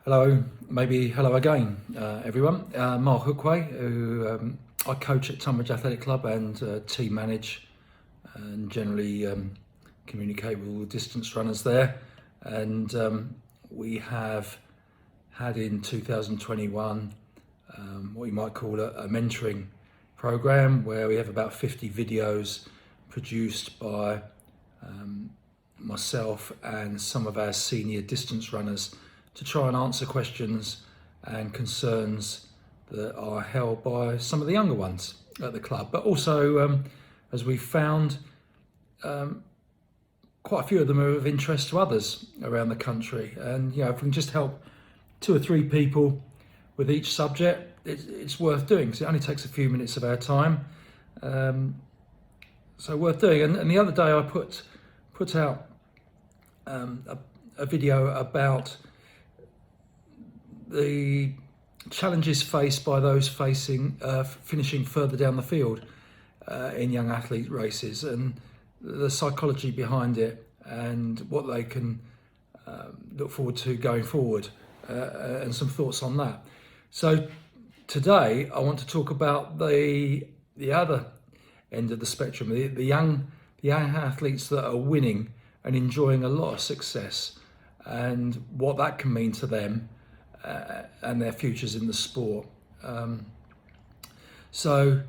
Hello, maybe hello again, everyone. Mark Hookway, who I coach at Tunbridge Athletic Club and team manage and generally communicate with all the distance runners there. And we have had in 2021 what you might call a mentoring program where we have about 50 videos produced by myself and some of our senior distance runners to try and answer questions and concerns that are held by some of the younger ones at the club. But also, as we found, quite a few of them are of interest to others around the country. And if we can just help two or three people with each subject, it's worth doing because it only takes a few minutes of our time. So worth doing. And the other day I put out a video about the challenges faced by those finishing further down the field in young athlete races and the psychology behind it and what they can look forward to going forward and some thoughts on that. So today I want to talk about the other end of the spectrum, the young athletes that are winning and enjoying a lot of success and what that can mean to them and their futures in the sport. So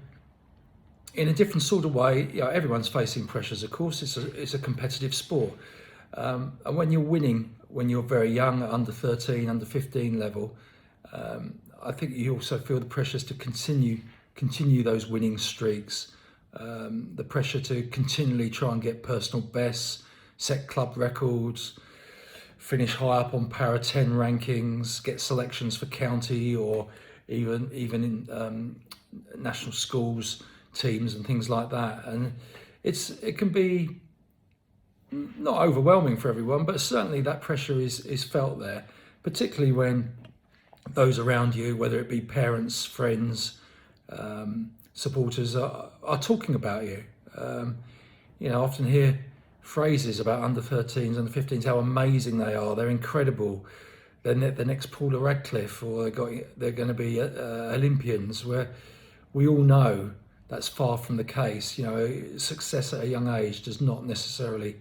in a different sort of way, everyone's facing pressures, of course. It's a competitive sport. And when you're winning, when you're very young, at under 13, under 15 level, I think you also feel the pressures to continue those winning streaks, the pressure to continually try and get personal bests, set club records, finish high up on Para 10 rankings, get selections for county or even in national schools teams and things like that. And it can be not overwhelming for everyone, but certainly that pressure is felt there, particularly when those around you, whether it be parents, friends, supporters, are talking about you. I often hear phrases about under 13s, under 15s, how amazing they are. They're incredible. They're the next Paula Radcliffe, or they're going to be Olympians. Where we all know that's far from the case. Success at a young age does not necessarily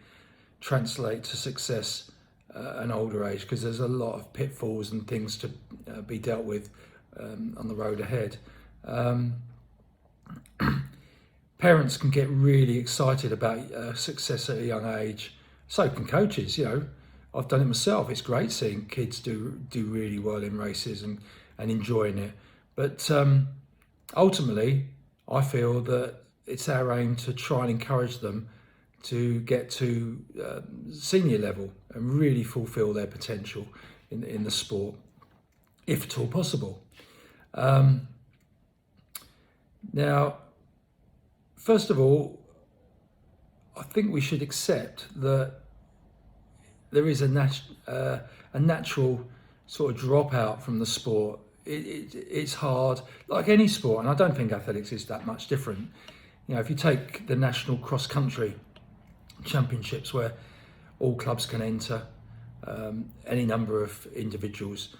translate to success at an older age, because there's a lot of pitfalls and things to be dealt with on the road ahead. Parents can get really excited about success at a young age. So can coaches. I've done it myself. It's great seeing kids do really well in races and enjoying it. But ultimately, I feel that it's our aim to try and encourage them to get to senior level and really fulfil their potential in the sport, if at all possible. Now, first of all, I think we should accept that there is a natural sort of dropout from the sport. It's hard, like any sport, and I don't think athletics is that much different. If you take the national cross-country championships, where all clubs can enter, any number of individuals.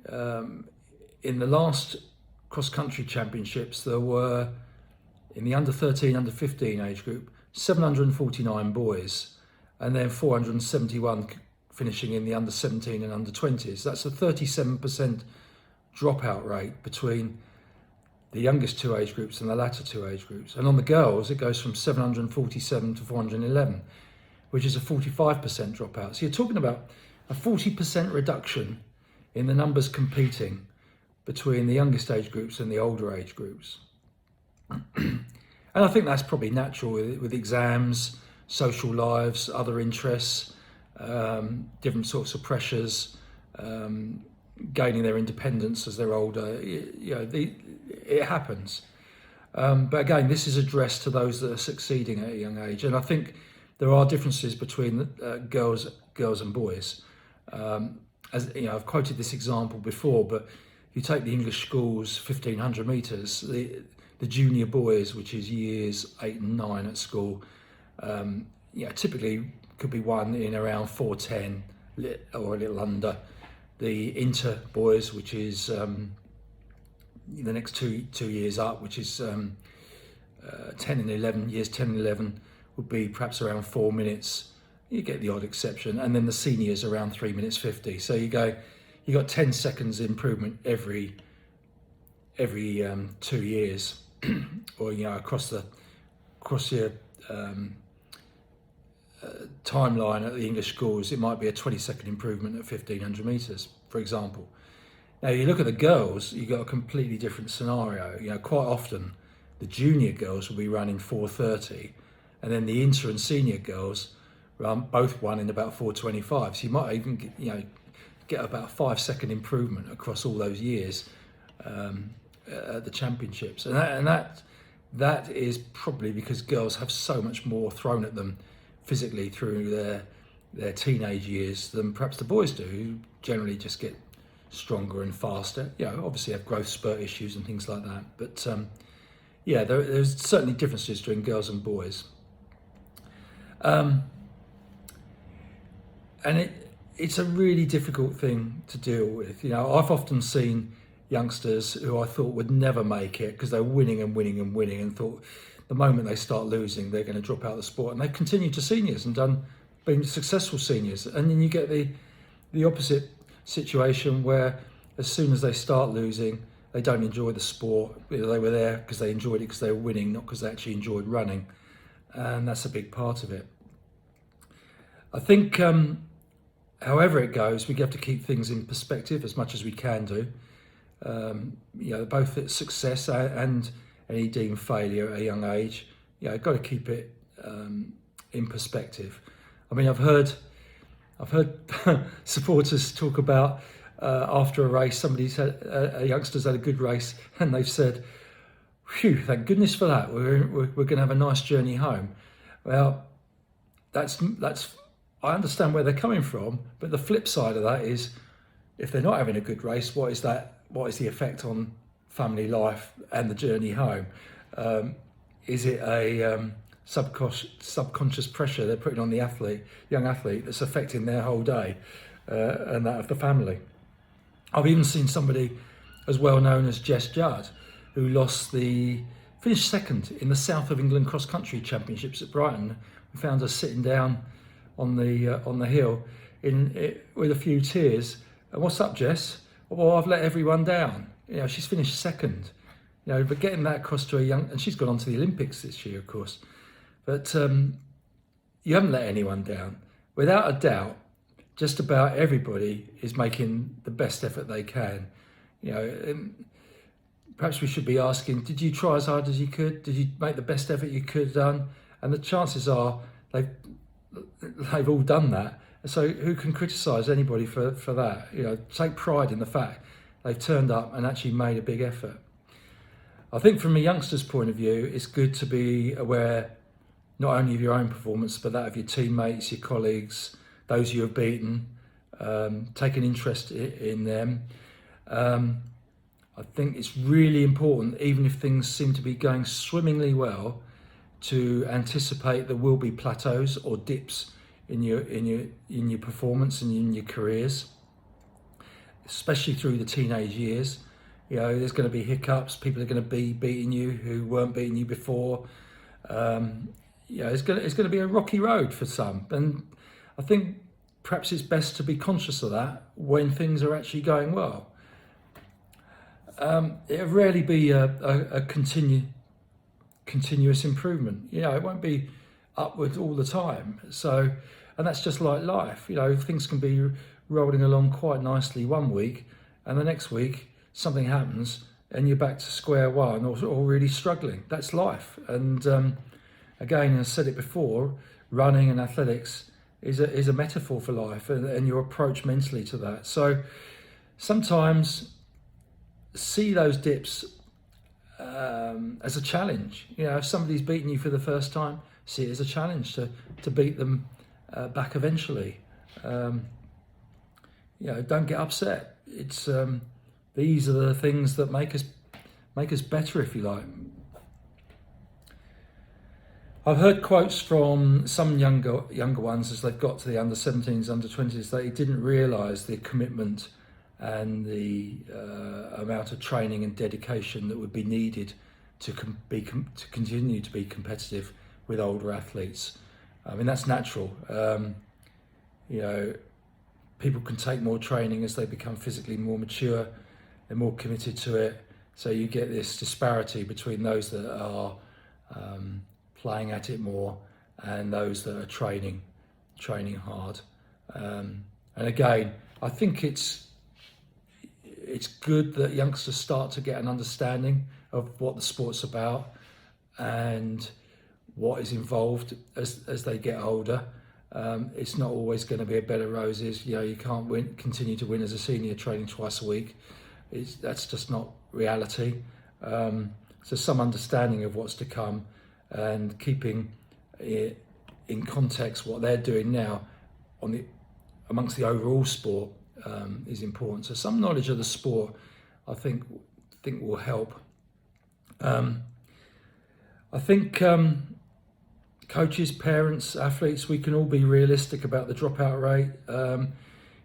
In the last cross-country championships, there were, in the under 13, under 15 age group, 749 boys, and then 471 finishing in the under 17 and under 20s. That's a 37% dropout rate between the youngest two age groups and the latter two age groups. And on the girls, it goes from 747 to 411, which is a 45% dropout. So you're talking about a 40% reduction in the numbers competing between the youngest age groups and the older age groups. And I think that's probably natural with exams, social lives, other interests, different sorts of pressures, gaining their independence as they're older. It happens. But again, this is addressed to those that are succeeding at a young age. And I think there are differences between girls and boys. As I've quoted this example before, but if you take the English schools 1500 metres, the junior boys, which is years 8 and 9 at school, typically could be won in around 4:10 or a little under. the inter boys, which is the next two years up, which is 10 and 11, years 10 and 11 would be perhaps around 4 minutes. You get the odd exception, and then the seniors around 3 minutes 50. So you got 10 seconds improvement every 2 years, or across your timeline at the English schools, it might be a 20-second improvement at 1500 meters, for example. Now you look at the girls, you got a completely different scenario. Quite often the junior girls will be running 4:30, and then the inter and senior girls both run in about 4:25. So you might even get about a 5-second improvement across all those years at the championships, and that is probably because girls have so much more thrown at them physically through their teenage years than perhaps the boys do, who generally just get stronger and faster. Obviously have growth spurt issues and things like that, but there's certainly differences between girls and boys. And it's a really difficult thing to deal with. I've often seen youngsters who I thought would never make it because they're winning and winning and winning, and thought the moment they start losing, they're going to drop out of the sport. And they've continued to seniors and been successful seniors. And then you get the opposite situation where as soon as they start losing, they don't enjoy the sport. They were there because they enjoyed it because they were winning, not because they actually enjoyed running. And that's a big part of it. I think, however it goes, we have to keep things in perspective as much as we can do. Both at success and any deemed failure at a young age. Got to keep it in perspective. I mean, I've heard supporters talk about after a race, a youngster's had a good race, and they've said, "Phew, thank goodness for that. We're going to have a nice journey home." Well, that's I understand where they're coming from, but the flip side of that is, if they're not having a good race, what is the effect on family life and the journey home? Is it a subconscious pressure they're putting on the young athlete, that's affecting their whole day and that of the family? I've even seen somebody as well known as Jess Judd, who finished second in the South of England Cross Country Championships at Brighton. We found her sitting down on the hill with a few tears. "And what's up, Jess?" "Well, I've let everyone down." She's finished second. But getting that across to and she's gone on to the Olympics this year, of course. But you haven't let anyone down. Without a doubt, just about everybody is making the best effort they can. And perhaps we should be asking, did you try as hard as you could? Did you make the best effort you could have done? And the chances are they've all done that. So who can criticise anybody for that? Take pride in the fact they've turned up and actually made a big effort. I think from a youngster's point of view, it's good to be aware not only of your own performance, but that of your teammates, your colleagues, those you have beaten, take an interest in them. I think it's really important, even if things seem to be going swimmingly well, to anticipate there will be plateaus or dips in your performance and in your careers, especially through the teenage years. There's going to be hiccups. People are going to be beating you who weren't beating you before. It's going to be a rocky road for some, and I think perhaps it's best to be conscious of that when things are actually going well. It'll rarely be a continuous improvement. It won't be upward all the time. So, and that's just like life. Things can be rolling along quite nicely one week, and the next week something happens and you're back to square one or really struggling. That's life. And again, as I said it before, running and athletics is a metaphor for life and your approach mentally to that. So sometimes see those dips as a challenge. If somebody's beaten you for the first time, see it as a challenge to beat them back eventually. Don't get upset. It's these are the things that make us better, if you like. I've heard quotes from some younger ones as they've got to the under 17s, under 20s, they didn't realise the commitment and the amount of training and dedication that would be needed to continue to be competitive with older athletes. I mean, that's natural. You know, people can take more training as they become physically more mature, they're more committed to it. So you get this disparity between those that are playing at it more and those that are training hard. And again, I think it's good that youngsters start to get an understanding of what the sport's about and what is involved as they get older. It's not always going to be a bed of roses. You know, you can't continue to win as a senior training twice a week. That's just not reality. So some understanding of what's to come and keeping it in context what they're doing now amongst the overall sport is important. So some knowledge of the sport, I think will help. I think coaches, parents, athletes, we can all be realistic about the dropout rate.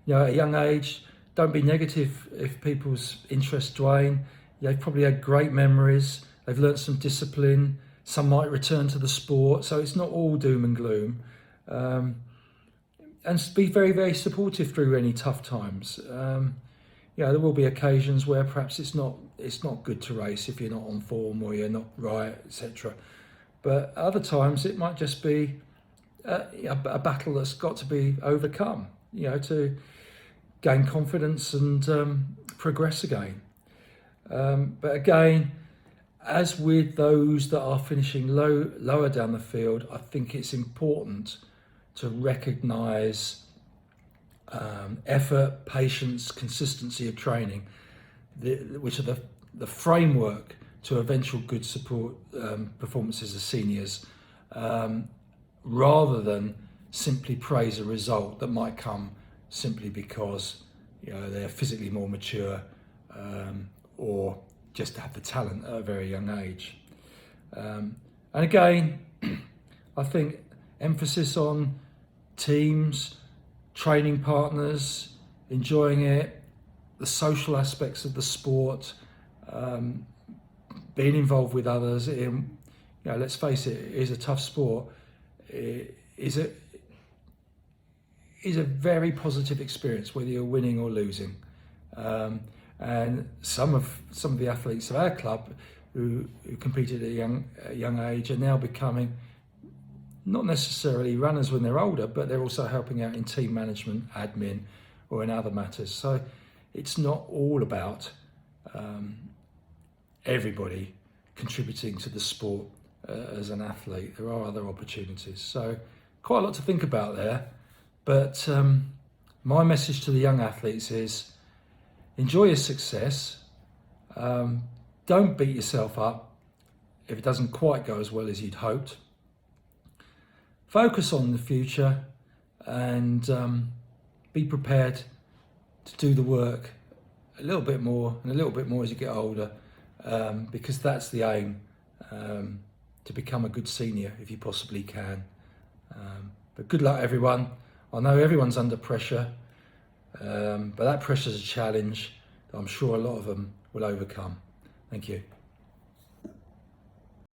You know, at a young age, don't be negative if people's interests wane. They've probably had great memories. They've learnt some discipline. Some might return to the sport. So it's not all doom and gloom. And be very, very supportive through any tough times. You know, there will be occasions where perhaps it's not good to race if you're not on form or you're not right, etc. But other times it might just be a battle that's got to be overcome, you know, to gain confidence and progress again. But again, as with those that are finishing lower down the field, I think it's important to recognise effort, patience, consistency of training, which are the framework to eventual good support performances as seniors, rather than simply praise a result that might come simply because, you know, they're physically more mature or just have the talent at a very young age. And again, I think emphasis on teams, training partners, enjoying it, the social aspects of the sport, being involved with others in, you know, let's face it, it is a tough sport. It is a very positive experience, whether you're winning or losing. And some of the athletes of our club who competed at a young age are now becoming not necessarily runners when they're older, but they're also helping out in team management, admin, or in other matters. So it's not all about everybody contributing to the sport as an athlete. There are other opportunities. So quite a lot to think about there. But my message to the young athletes is enjoy your success. Don't beat yourself up if it doesn't quite go as well as you'd hoped. Focus on the future and be prepared to do the work a little bit more and a little bit more as you get older, because that's the aim, to become a good senior if you possibly can. But good luck, everyone. I know everyone's under pressure, but that pressure is a challenge that I'm sure a lot of them will overcome. Thank you.